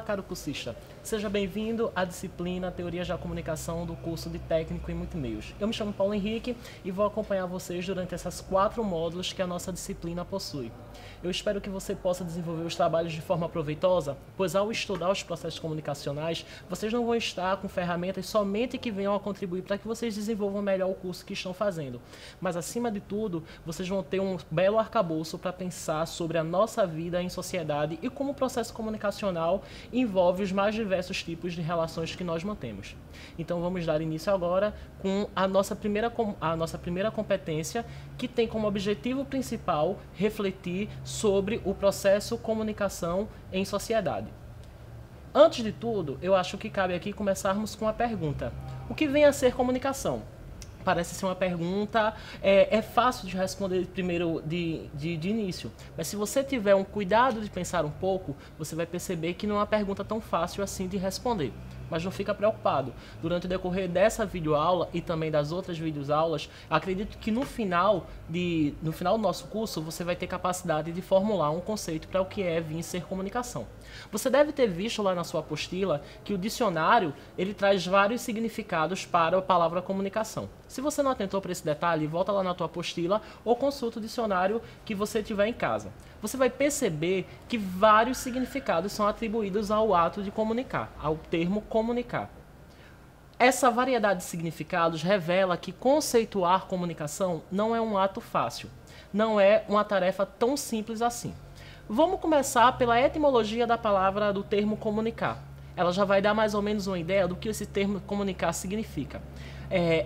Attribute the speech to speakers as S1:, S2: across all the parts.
S1: Olá, caro cursista. Seja bem-vindo à disciplina Teorias da Comunicação do curso de Técnico em Multimeios. Eu me chamo Paulo Henrique e vou acompanhar vocês durante essas 4 módulos que a nossa disciplina possui. Eu espero que você possa desenvolver os trabalhos de forma proveitosa, pois ao estudar os processos comunicacionais, vocês não vão estar com ferramentas somente que venham a contribuir para que vocês desenvolvam melhor o curso que estão fazendo. Mas, acima de tudo, vocês vão ter um belo arcabouço para pensar sobre a nossa vida em sociedade e como o processo comunicacional envolve os mais diversos tipos de relações que nós mantemos. Então vamos dar início agora com a nossa primeira competência, que tem como objetivo principal refletir sobre o processo comunicação em sociedade. Antes de tudo, eu acho que cabe aqui começarmos com a pergunta: o que vem a ser comunicação? Parece ser uma pergunta, é fácil de responder primeiro de início, mas se você tiver um cuidado de pensar um pouco, você vai perceber que não é uma pergunta tão fácil assim de responder. Mas não fica preocupado. Durante o decorrer dessa videoaula e também das outras videoaulas, acredito que no final do nosso curso você vai ter capacidade de formular um conceito para o que é vir ser comunicação. Você deve ter visto lá na sua apostila que o dicionário ele traz vários significados para a palavra comunicação. Se você não atentou para esse detalhe, volta lá na tua apostila ou consulta o dicionário que você tiver em casa. Você vai perceber que vários significados são atribuídos ao ato de comunicar, ao termo comunicar. Essa variedade de significados revela que conceituar comunicação não é um ato fácil, não é uma tarefa tão simples assim. Vamos começar pela etimologia da palavra do termo comunicar. Ela já vai dar mais ou menos uma ideia do que esse termo comunicar significa.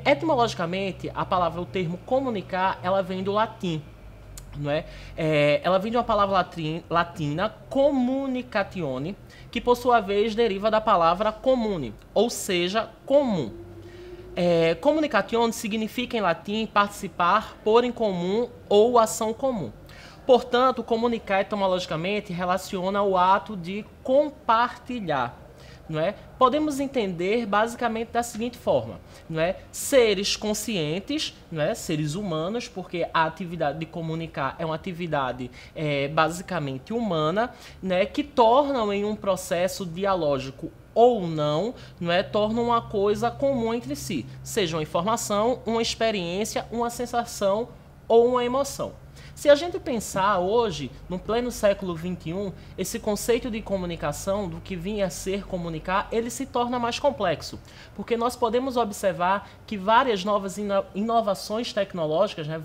S1: Etimologicamente, o termo comunicar, ela vem do latim. Não é? Ela vem de uma palavra latina, communicatione, que por sua vez deriva da palavra comune, ou seja, comum. Communicatione significa em latim participar, pôr em comum ou ação comum. Portanto, comunicar etimologicamente relaciona o ato de compartilhar. Não é? Podemos entender basicamente da seguinte forma: não é? Seres conscientes, não é? Seres humanos, porque a atividade de comunicar é uma atividade basicamente humana, né? Que tornam em um processo dialógico ou não é? Tornam uma coisa comum entre si, seja uma informação, uma experiência, uma sensação ou uma emoção. Se a gente pensar hoje, no pleno século XXI, esse conceito de comunicação, do que vinha a ser comunicar, ele se torna mais complexo, porque nós podemos observar que várias novas inovações tecnológicas, né,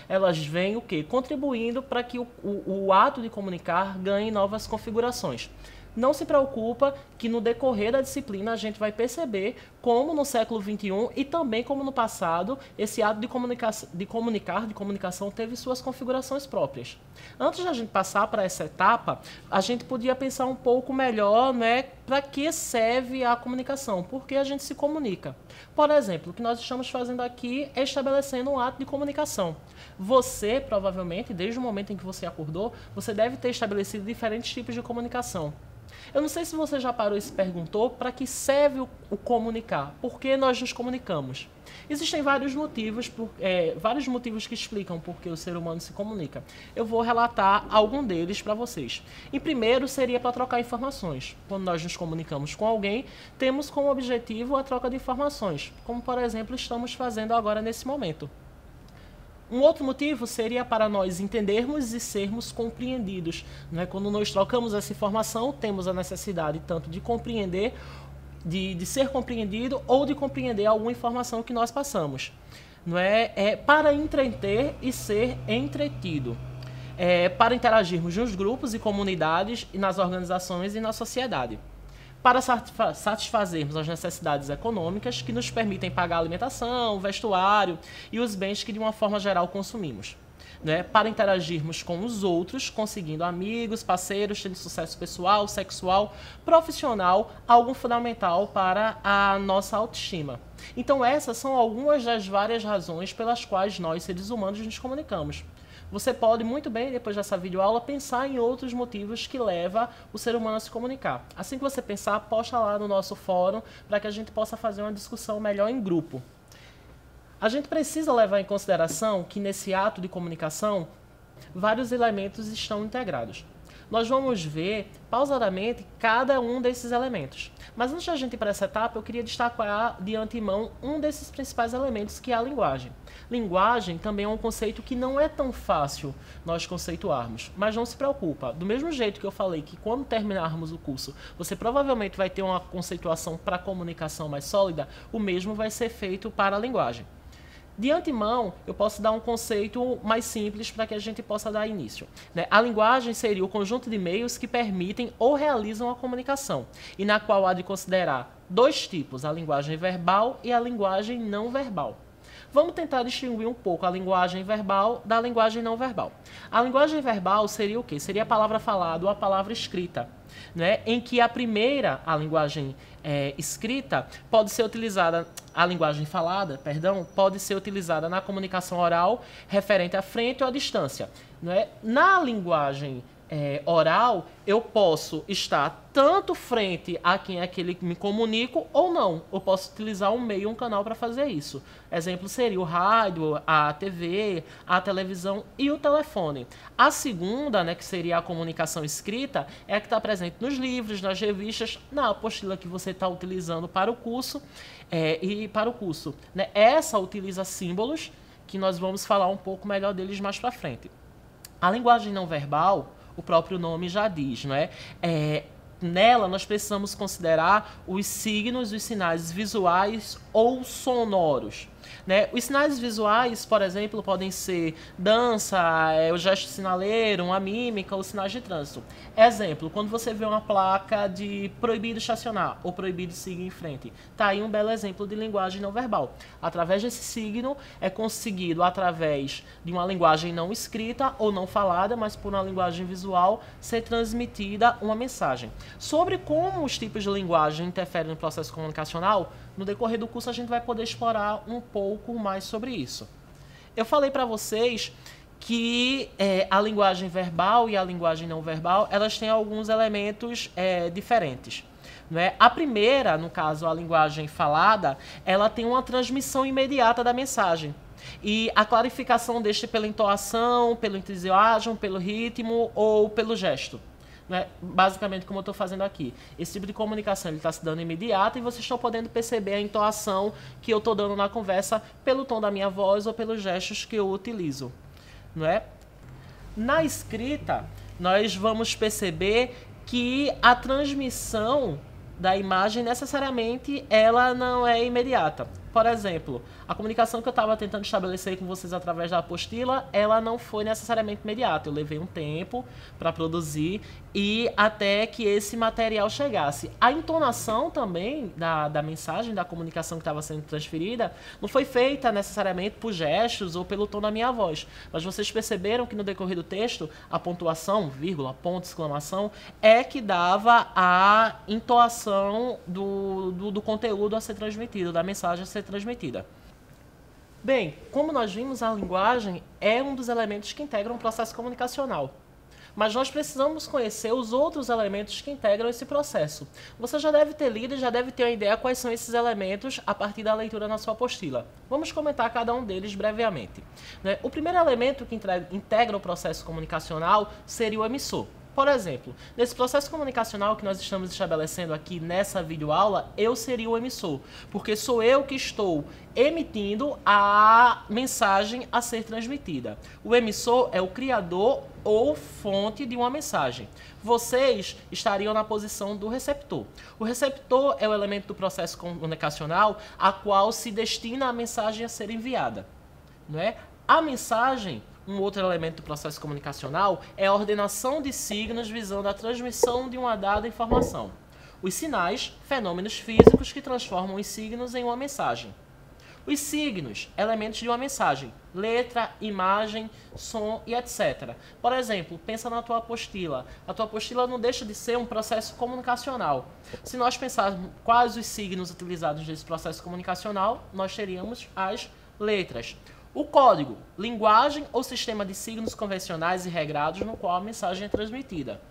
S1: elas vêm o quê? Contribuindo para que o ato de comunicar ganhe novas configurações. Não se preocupa que no decorrer da disciplina a gente vai perceber como no século XXI e também como no passado esse ato de comunicação teve suas configurações próprias. Antes da gente passar para essa etapa, a gente podia pensar um pouco melhor, né, para que serve a comunicação, por que a gente se comunica. Por exemplo, o que nós estamos fazendo aqui é estabelecendo um ato de comunicação. Você, provavelmente, desde o momento em que você acordou, você deve ter estabelecido diferentes tipos de comunicação. Eu não sei se você já parou e se perguntou para que serve o comunicar, por que nós nos comunicamos. Existem vários motivos que explicam por que o ser humano se comunica. Eu vou relatar algum deles para vocês. Em primeiro, seria para trocar informações. Quando nós nos comunicamos com alguém, temos como objetivo a troca de informações, como, por exemplo, estamos fazendo agora nesse momento. Um outro motivo seria para nós entendermos e sermos compreendidos. Não é? Quando nós trocamos essa informação, temos a necessidade tanto de compreender, de ser compreendido ou de compreender alguma informação que nós passamos. Não é? Para entreter e ser entretido. Para interagirmos nos grupos e comunidades, e nas organizações e na sociedade. Para satisfazermos as necessidades econômicas que nos permitem pagar a alimentação, o vestuário e os bens que de uma forma geral consumimos. Né? Para interagirmos com os outros, conseguindo amigos, parceiros, tendo sucesso pessoal, sexual, profissional, algo fundamental para a nossa autoestima. Então essas são algumas das várias razões pelas quais nós, seres humanos, nos comunicamos. Você pode muito bem, depois dessa videoaula, pensar em outros motivos que levam o ser humano a se comunicar. Assim que você pensar, posta lá no nosso fórum para que a gente possa fazer uma discussão melhor em grupo. A gente precisa levar em consideração que nesse ato de comunicação, vários elementos estão integrados. nós vamos ver pausadamente cada um desses elementos. Mas antes de a gente ir para essa etapa, eu queria destacar de antemão um desses principais elementos, que é a linguagem. Linguagem também é um conceito que não é tão fácil nós conceituarmos, mas não se preocupa. Do mesmo jeito que eu falei que quando terminarmos o curso, você provavelmente vai ter uma conceituação para a comunicação mais sólida, o mesmo vai ser feito para a linguagem. De antemão, eu posso dar um conceito mais simples para que a gente possa dar início, né? A linguagem seria o conjunto de meios que permitem ou realizam a comunicação, e na qual há de considerar dois tipos, a linguagem verbal e a linguagem não verbal. Vamos tentar distinguir um pouco a linguagem verbal da linguagem não verbal. A linguagem verbal seria o quê? Seria a palavra falada ou a palavra escrita, né? Em que a primeira, a linguagem escrita, pode ser utilizada, a linguagem falada, perdão, pode ser utilizada na comunicação oral referente à frente ou à distância, né? Na linguagem oral, eu posso estar tanto frente a quem é que me comunico ou não. Eu posso utilizar um meio, um canal para fazer isso. Exemplo seria o rádio, a TV, a televisão e o telefone. A segunda, né, que seria a comunicação escrita, é a que está presente nos livros, nas revistas, na apostila que você está utilizando para o curso né? Essa utiliza símbolos, que nós vamos falar um pouco melhor deles mais para frente. A linguagem não verbal, o próprio nome já diz, não é? Nela, nós precisamos considerar os signos, os sinais visuais ou sonoros, né? Os sinais visuais, por exemplo, podem ser dança, o gesto sinaleiro, uma mímica ou sinais de trânsito. Exemplo, quando você vê uma placa de proibido estacionar ou proibido seguir em frente, tá aí um belo exemplo de linguagem não verbal. Através desse signo é conseguido, através de uma linguagem não escrita ou não falada, mas por uma linguagem visual, ser transmitida uma mensagem. Sobre como os tipos de linguagem interferem no processo comunicacional, no decorrer do curso a gente vai poder explorar um pouco mais sobre isso. Eu falei para vocês que a linguagem verbal e a linguagem não verbal, elas têm alguns elementos diferentes, né? A primeira, no caso a linguagem falada, ela tem uma transmissão imediata da mensagem. E a clarificação deste pela entoação, pelo entusiasmo, pelo ritmo ou pelo gesto. Né? Basicamente como eu estou fazendo aqui. Esse tipo de comunicação está se dando imediata e vocês estão podendo perceber a entoação que eu estou dando na conversa pelo tom da minha voz ou pelos gestos que eu utilizo. Não é? Na escrita, nós vamos perceber que a transmissão da imagem necessariamente ela não é imediata. Por exemplo, a comunicação que eu estava tentando estabelecer com vocês através da apostila, ela não foi necessariamente imediata. Eu levei um tempo para produzir e até que esse material chegasse. A entonação também da mensagem, da comunicação que estava sendo transferida, não foi feita necessariamente por gestos ou pelo tom da minha voz. Mas vocês perceberam que no decorrer do texto, a pontuação, vírgula, ponto, exclamação, é que dava a entoação do conteúdo a ser transmitido, da mensagem a ser transmitida. Bem, como nós vimos, a linguagem é um dos elementos que integram o processo comunicacional. Mas nós precisamos conhecer os outros elementos que integram esse processo. Você já deve ter lido e já deve ter uma ideia quais são esses elementos a partir da leitura na sua apostila. Vamos comentar cada um deles brevemente. O primeiro elemento que integra o processo comunicacional seria o emissor. Por exemplo, nesse processo comunicacional que nós estamos estabelecendo aqui nessa videoaula, eu seria o emissor, porque sou eu que estou emitindo a mensagem a ser transmitida. O emissor é o criador ou fonte de uma mensagem. Vocês estariam na posição do receptor. O receptor é o elemento do processo comunicacional a qual se destina a mensagem a ser enviada. Não é? A mensagem, um outro elemento do processo comunicacional, é a ordenação de signos visando a transmissão de uma dada informação. Os sinais, fenômenos físicos que transformam os signos em uma mensagem. Os signos, elementos de uma mensagem, letra, imagem, som e etc. Por exemplo, pensa na tua apostila. A tua apostila não deixa de ser um processo comunicacional. Se nós pensarmos quais os signos utilizados nesse processo comunicacional, nós teríamos as letras. O código, linguagem ou sistema de signos convencionais e regrados no qual a mensagem é transmitida.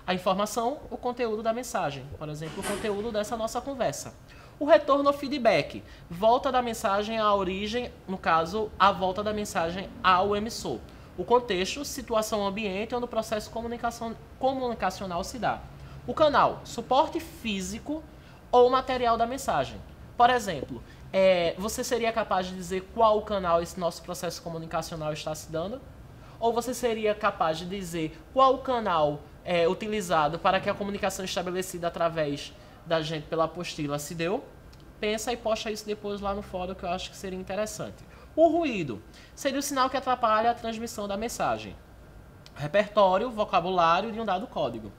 S1: A informação, o conteúdo da mensagem, por exemplo, o conteúdo dessa nossa conversa. O retorno ou feedback, volta da mensagem à origem, no caso, a volta da mensagem ao emissor. O contexto, situação, ambiente onde o processo comunicacional se dá. O canal, suporte físico ou material da mensagem. Por exemplo, você seria capaz de dizer qual canal esse nosso processo comunicacional está se dando? Ou você seria capaz de dizer qual canal é utilizado para que a comunicação estabelecida através da gente pela apostila se deu? Pensa e posta isso depois lá no fórum, que eu acho que seria interessante. O ruído seria o sinal que atrapalha a transmissão da mensagem. Repertório, vocabulário de um dado código.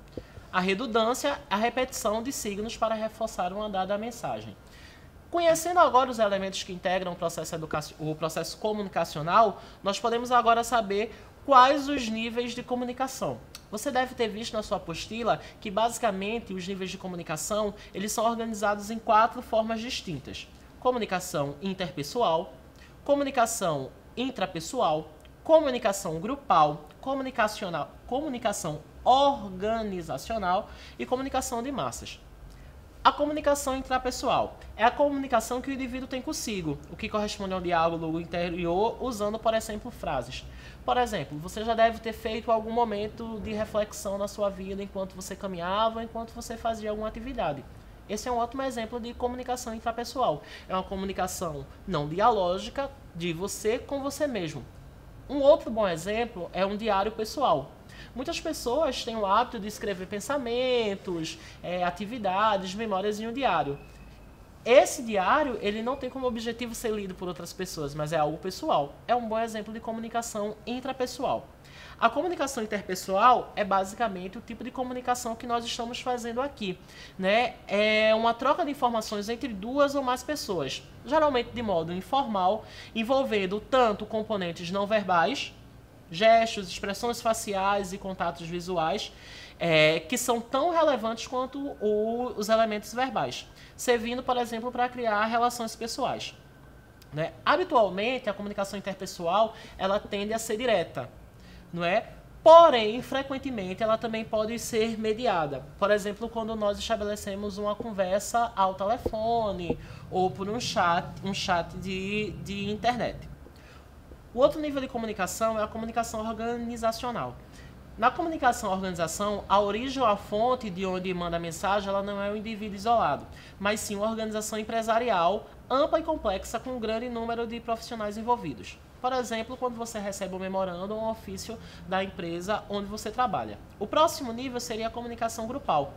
S1: A redundância, a repetição de signos para reforçar uma dada mensagem. Conhecendo agora os elementos que integram o processo comunicacional, nós podemos agora saber quais os níveis de comunicação. Você deve ter visto na sua apostila que, basicamente, os níveis de comunicação eles são organizados em 4 formas distintas. Comunicação interpessoal, comunicação intrapessoal, comunicação grupal, comunicação organizacional e comunicação de massas. A comunicação intrapessoal é a comunicação que o indivíduo tem consigo, o que corresponde a um diálogo interior usando, por exemplo, frases. Por exemplo, você já deve ter feito algum momento de reflexão na sua vida enquanto você caminhava, enquanto você fazia alguma atividade. Esse é um ótimo exemplo de comunicação intrapessoal. É uma comunicação não dialógica de você com você mesmo. Um outro bom exemplo é um diário pessoal. Muitas pessoas têm o hábito de escrever pensamentos, atividades, memórias em um diário. Esse diário, ele não tem como objetivo ser lido por outras pessoas, mas é algo pessoal. É um bom exemplo de comunicação intrapessoal. A comunicação interpessoal é basicamente o tipo de comunicação que nós estamos fazendo aqui, né? É uma troca de informações entre 2 ou mais pessoas, geralmente de modo informal, envolvendo tanto componentes não verbais, gestos, expressões faciais e contatos visuais, que são tão relevantes quanto os elementos verbais, servindo, por exemplo, para criar relações pessoais, né? Habitualmente, a comunicação interpessoal ela tende a ser direta, não é? Porém, frequentemente, ela também pode ser mediada. Por exemplo, quando nós estabelecemos uma conversa ao telefone ou por um chat de internet. O outro nível de comunicação é a comunicação organizacional. Na organização, a origem ou a fonte de onde manda a mensagem ela não é um indivíduo isolado, mas sim uma organização empresarial ampla e complexa com um grande número de profissionais envolvidos. Por exemplo, quando você recebe um memorando ou um ofício da empresa onde você trabalha. O próximo nível seria a comunicação grupal,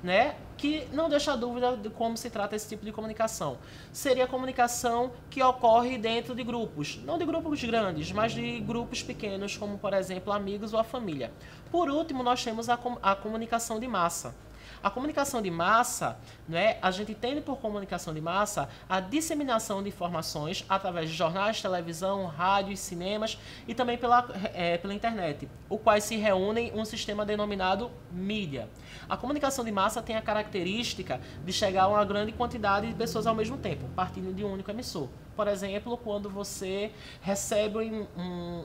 S1: né? Que não deixa dúvida de como se trata esse tipo de comunicação. Seria a comunicação que ocorre dentro de grupos, não de grupos grandes, mas de grupos pequenos, como por exemplo amigos ou a família. Por último, nós temos a comunicação de massa. A comunicação de massa, né, a gente entende por comunicação de massa a disseminação de informações através de jornais, televisão, rádios, cinemas e também pela internet, os quais se reúnem em um sistema denominado mídia. A comunicação de massa tem a característica de chegar a uma grande quantidade de pessoas ao mesmo tempo, partindo de um único emissor. Por exemplo, quando você recebe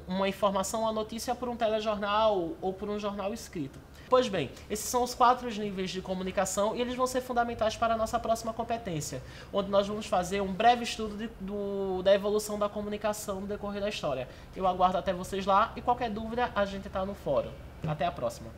S1: uma informação, uma notícia por um telejornal ou por um jornal escrito. Pois bem, esses são os 4 níveis de comunicação e eles vão ser fundamentais para a nossa próxima competência, onde nós vamos fazer um breve estudo da evolução da comunicação no decorrer da história. Eu aguardo até vocês lá e qualquer dúvida a gente está no fórum. Até a próxima.